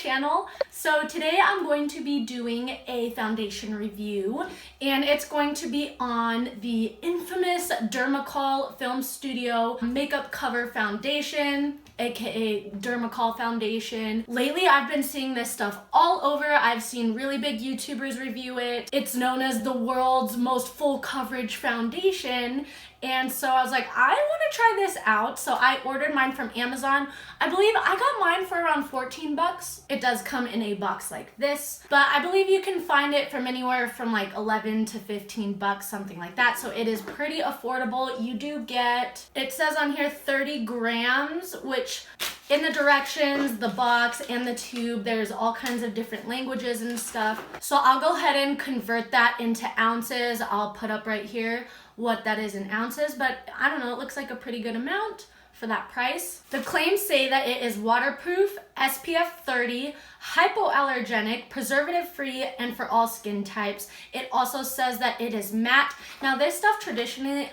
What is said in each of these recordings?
channel. So today I'm going to be doing a foundation review, and it's going to be on the infamous Dermacol Film Studio Makeup Cover Foundation, aka Dermacol Foundation. Lately I've been seeing this stuff all over. I've seen really big YouTubers review it. It's known as the world's most full coverage foundation, and so I was like, I want to try this out. So I ordered mine from Amazon. I believe I got mine for around 14 bucks. It does come in a box like this, but I believe you can find it from anywhere from like 11 to 15 bucks, something like that. So it is pretty affordable. You do get, it says on here 30 grams, which in the directions, the box, and the tube, there's all kinds of different languages and stuff. So I'll go ahead and convert that into ounces. I'll put up right here what that is in ounces, but I don't know, it looks like a pretty good amount for that price. The claims say that it is waterproof, SPF 30, hypoallergenic, preservative-free, and for all skin types. It also says that it is matte. Now this stuff traditionally,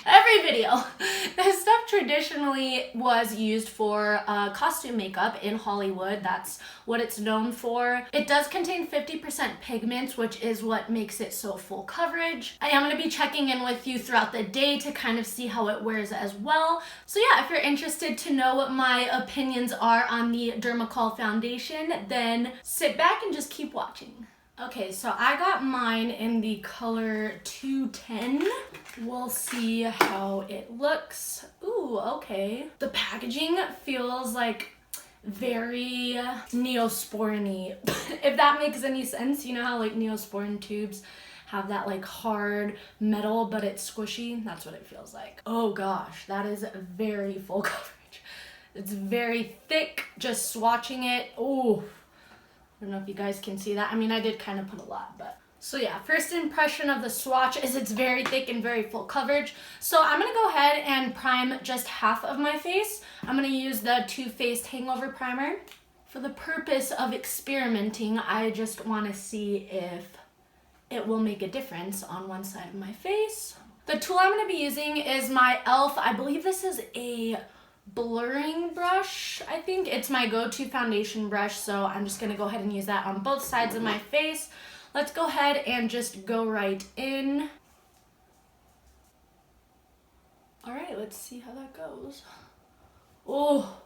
every video, this stuff traditionally was used for costume makeup in Hollywood. That's what it's known for. It does contain 50% pigments, which is what makes it so full coverage. I am going to be checking in with you throughout the day to kind of see how it wears as well. So yeah, if you're interested to know what my opinions are on the Dermacol Foundation, then sit back and just keep watching. Okay, so I got mine in the color 210. We'll see how it looks. Ooh, okay. The packaging feels like very Neosporin-y, if that makes any sense. You know how like Neosporin tubes have that like hard metal, but it's squishy? That's what it feels like. Oh gosh, that is very full coverage. It's very thick, just swatching it. Oh, I don't know if you guys can see that. I mean, I did kind of put a lot, but. So yeah, first impression of the swatch is it's very thick and very full coverage. So I'm gonna go ahead and prime just half of my face. I'm gonna use the Too Faced Hangover Primer. For the purpose of experimenting, I just wanna see if it will make a difference on one side of my face. The tool I'm gonna be using is my e.l.f. I believe this is a blurring brush. I think it's my go-to foundation brush, so I'm just gonna go ahead and use that on both sides of my face. Let's go ahead and just go right in. All right, let's see how that goes. Oh,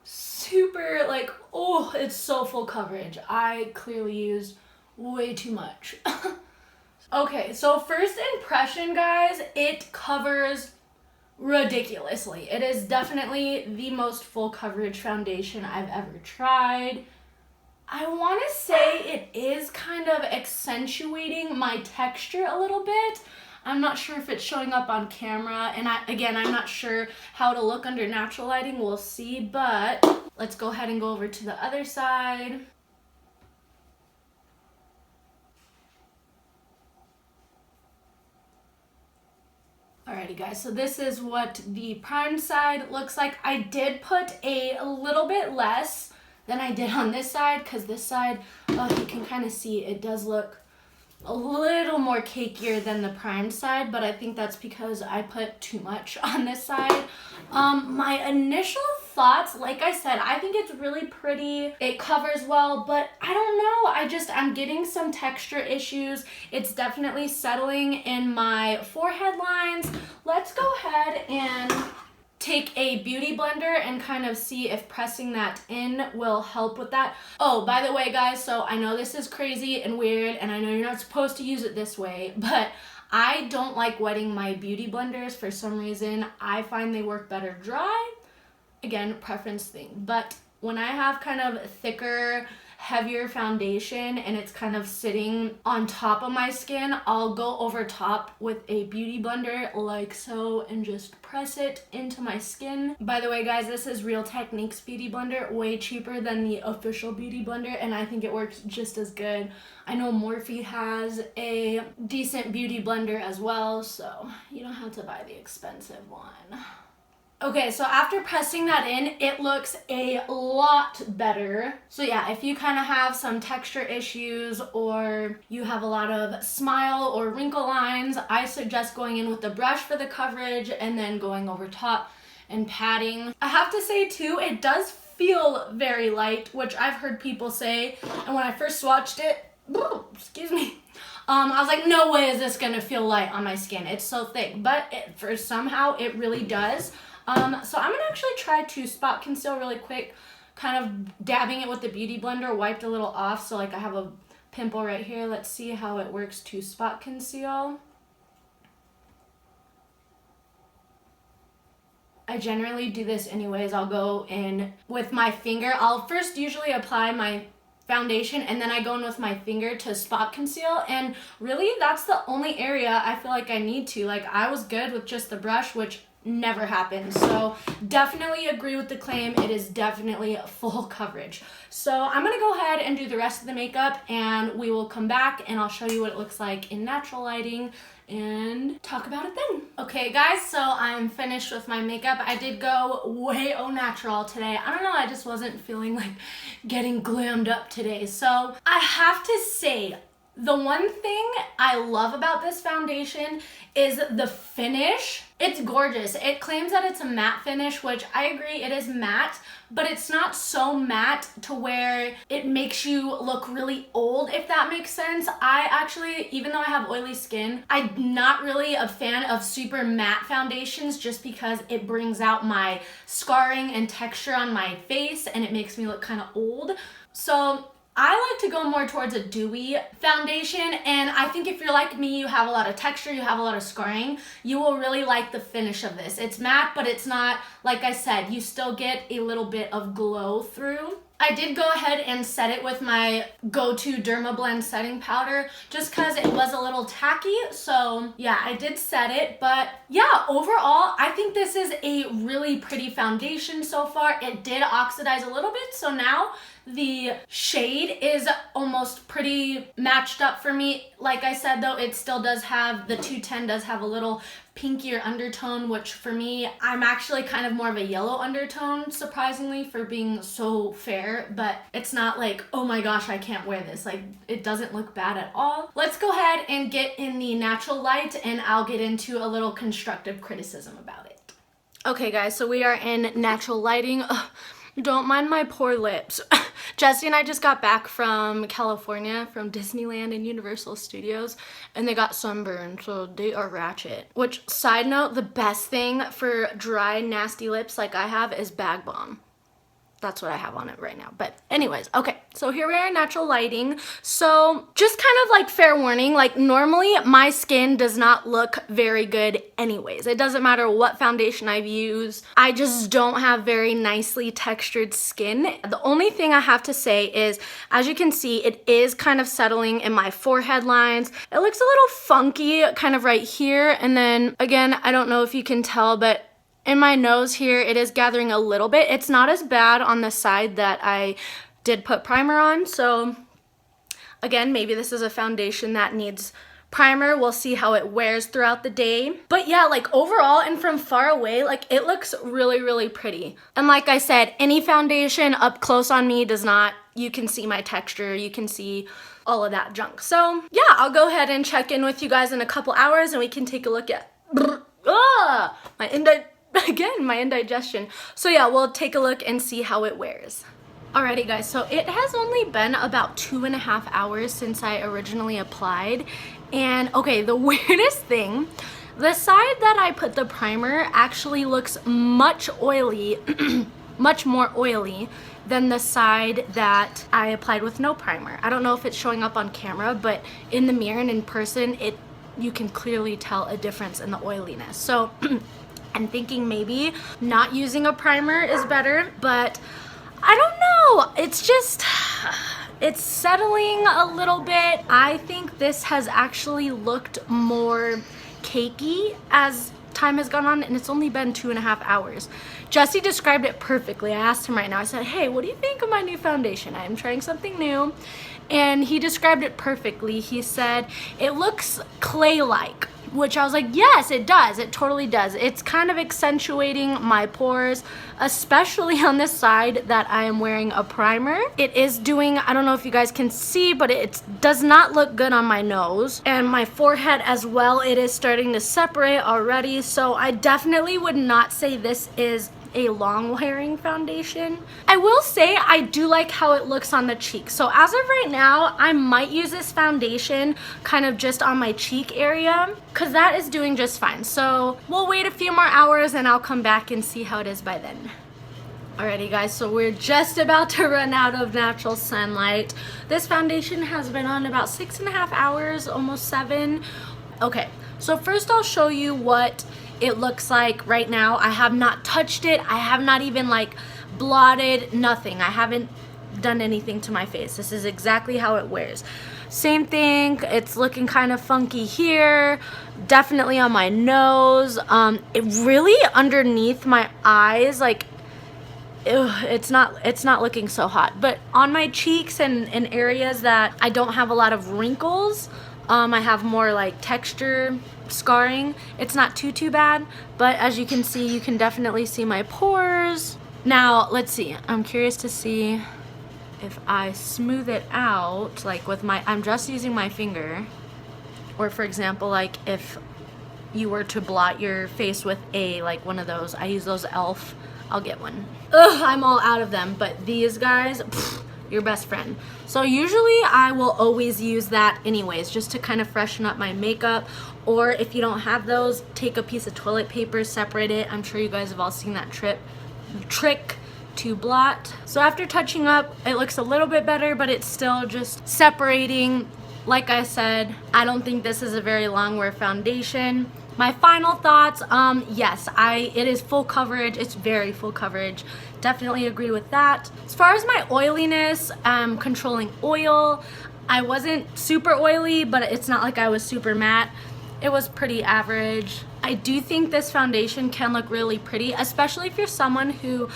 super like, oh, it's so full coverage. I clearly used way too much. Okay, so first impression, guys, it covers ridiculously. It is definitely the most full coverage foundation I've ever tried. I want to say it is kind of accentuating my texture a little bit. I'm not sure if it's showing up on camera, and I'm not sure how to look under natural lighting. We'll see, but let's go ahead and go over to the other side. Alrighty guys, so this is what the prime side looks like. I did put a little bit less than I did on this side, because this side, you can kind of see it does look a little more cakier than the primed side, but I think that's because I put too much on this side. My initial thoughts, like I said, I think it's really pretty. It covers well, but I don't know. I'm getting some texture issues. It's definitely settling in my forehead lines. Let's go ahead and take a beauty blender and kind of see if pressing that in will help with that. Oh, by the way, guys, so I know this is crazy and weird, and I know you're not supposed to use it this way, but I don't like wetting my beauty blenders for some reason. I find they work better dry. Again, preference thing. But when I have kind of thicker, heavier foundation and it's kind of sitting on top of my skin, I'll go over top with a beauty blender like so and just press it into my skin. By the way, guys, this is Real Techniques beauty blender, way cheaper than the official beauty blender, and I think it works just as good. I know Morphe has a decent beauty blender as well, so you don't have to buy the expensive one. Okay, so after pressing that in, it looks a lot better. So yeah, if you kind of have some texture issues or you have a lot of smile or wrinkle lines, I suggest going in with the brush for the coverage and then going over top and patting. I have to say too, it does feel very light, which I've heard people say. And when I first swatched it, excuse me, I was like, no way is this gonna feel light on my skin. It's so thick, but somehow it really does. So I'm gonna actually try to spot conceal really quick, kind of dabbing it with the Beauty Blender, wiped a little off, so like I have a pimple right here. Let's see how it works to spot conceal. I generally do this anyways. I'll go in with my finger. I'll first usually apply my foundation and then I go in with my finger to spot conceal, and really that's the only area I feel like I need to. Like, I was good with just the brush, which never happens. So definitely agree with the claim. It is definitely full coverage. So I'm gonna go ahead and do the rest of the makeup and we will come back and I'll show you what it looks like in natural lighting and talk about it then. Okay guys, so I'm finished with my makeup. I did go way au natural today. I don't know, I just wasn't feeling like getting glammed up today. So I have to say, the one thing I love about this foundation is the finish. It's gorgeous. It claims that it's a matte finish, which I agree, it is matte, but it's not so matte to where it makes you look really old, if that makes sense. I actually, even though I have oily skin, I'm not really a fan of super matte foundations just because it brings out my scarring and texture on my face and it makes me look kind of old. So I like to go more towards a dewy foundation, and I think if you're like me, you have a lot of texture, you have a lot of scarring, you will really like the finish of this. It's matte, but it's not, like I said, you still get a little bit of glow through. I did go ahead and set it with my go-to Dermablend setting powder just because it was a little tacky. So yeah, I did set it, but yeah, overall, I think this is a really pretty foundation so far. It did oxidize a little bit, so now the shade is almost pretty matched up for me. Like I said though, it still does have, the 210 does have a little pinkier undertone, which for me, I'm actually kind of more of a yellow undertone, surprisingly, for being so fair, but it's not like, oh my gosh, I can't wear this. Like, it doesn't look bad at all. Let's go ahead and get in the natural light and I'll get into a little constructive criticism about it. Okay guys, so we are in natural lighting. Ugh, don't mind my poor lips. Jesse and I just got back from California, from Disneyland and Universal Studios, and they got sunburned, so they are ratchet. Which, side note, the best thing for dry, nasty lips like I have is Bag Balm. That's what I have on it right now. But anyways, okay, so here we are in natural lighting. So just kind of like fair warning, like normally my skin does not look very good anyways. It doesn't matter what foundation I've used. I just don't have very nicely textured skin. The only thing I have to say is, as you can see, it is kind of settling in my forehead lines. It looks a little funky kind of right here. And then again, I don't know if you can tell, but in my nose here, it is gathering a little bit. It's not as bad on the side that I did put primer on. So again, maybe this is a foundation that needs primer. We'll see how it wears throughout the day. But yeah, like overall and from far away, like it looks really, really pretty. And like I said, any foundation up close on me does not, you can see my texture, you can see all of that junk. So yeah, I'll go ahead and check in with you guys in a couple hours and we can take a look at my indigestion. So yeah, we'll take a look and see how it wears. Alrighty guys, so it has only been about 2.5 hours since I originally applied. And okay, the weirdest thing, the side that I put the primer actually looks much oily, much more oily than the side that I applied with no primer. I don't know if it's showing up on camera, but in the mirror and in person, you can clearly tell a difference in the oiliness. So I'm thinking maybe not using a primer is better, but I don't know. It's just, it's settling a little bit. I think this has actually looked more cakey as time has gone on, and it's only been 2.5 hours. Jesse described it perfectly. I asked him right now, I said, hey, what do you think of my new foundation? I'm trying something new. And he described it perfectly. He said, it looks clay-like, which I was like, yes, it does. It totally does. It's kind of accentuating my pores, especially on this side that I am wearing a primer. It is doing, I don't know if you guys can see, but it does not look good on my nose and my forehead as well. It is starting to separate already. So I definitely would not say this is a long wearing foundation. I will say I do like how it looks on the cheek. So as of right now, I might use this foundation kind of just on my cheek area because that is doing just fine. So we'll wait a few more hours and I'll come back and see how it is by then. Alrighty guys, so we're just about to run out of natural sunlight. This foundation has been on about 6.5 hours, almost 7. Okay, so first I'll show you what it looks like right now. I have not touched it. I have not even like blotted, nothing. I haven't done anything to my face. This is exactly how it wears. Same thing, it's looking kind of funky here, definitely on my nose. It really underneath my eyes, like, it's not looking so hot, but on my cheeks and in areas that I don't have a lot of wrinkles, I have more like texture scarring. It's not too bad, but as you can see, you can definitely see my pores. Now let's see, I'm curious to see if I smooth it out, like with my, I'm just using my finger, or for example, like if you were to blot your face with like one of those, I use those e.l.f. I'll get one. Ugh, I'm all out of them, but these guys, pff, your best friend. So usually I will always use that anyways, just to kind of freshen up my makeup. Or if you don't have those, take a piece of toilet paper, separate it. I'm sure you guys have all seen that trick to blot. So after touching up, it looks a little bit better, but it's still just separating. Like I said, I don't think this is a very long wear foundation. My final thoughts, yes, it is full coverage. It's very full coverage. Definitely agree with that. As far as my oiliness, controlling oil, I wasn't super oily, but it's not like I was super matte. It was pretty average. I do think this foundation can look really pretty, especially if you're someone who,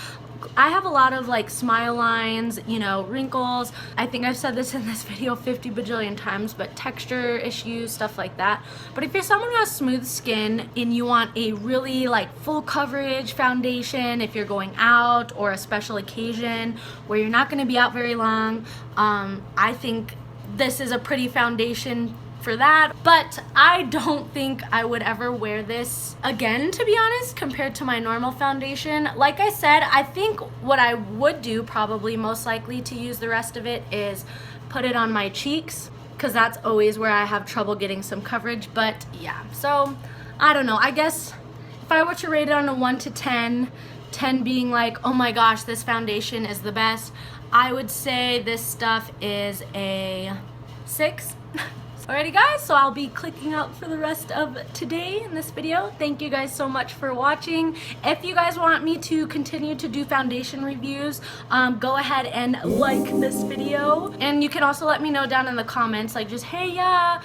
I have a lot of like smile lines, you know, wrinkles. I think I've said this in this video 50 bajillion times, but texture issues, stuff like that. But if you're someone who has smooth skin and you want a really like full coverage foundation, if you're going out or a special occasion where you're not going to be out very long, I think this is a pretty foundation for that. But I don't think I would ever wear this again, to be honest, compared to my normal foundation. Like I said, I think what I would do, probably most likely to use the rest of it, is put it on my cheeks, because that's always where I have trouble getting some coverage. But yeah, so I don't know, I guess if I were to rate it on a 1 to 10, 10 being like, oh my gosh, this foundation is the best, I would say this stuff is a 6. Alrighty guys, so I'll be clicking out for the rest of today in this video. Thank you guys so much for watching. If you guys want me to continue to do foundation reviews, go ahead and like this video. And you can also let me know down in the comments, like just, hey, yeah,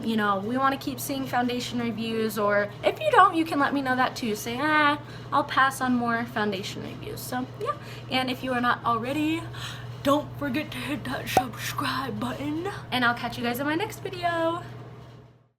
you know, we want to keep seeing foundation reviews. Or if you don't, you can let me know that too. Say, I'll pass on more foundation reviews. So yeah, and if you are not already, don't forget to hit that subscribe button, and I'll catch you guys in my next video.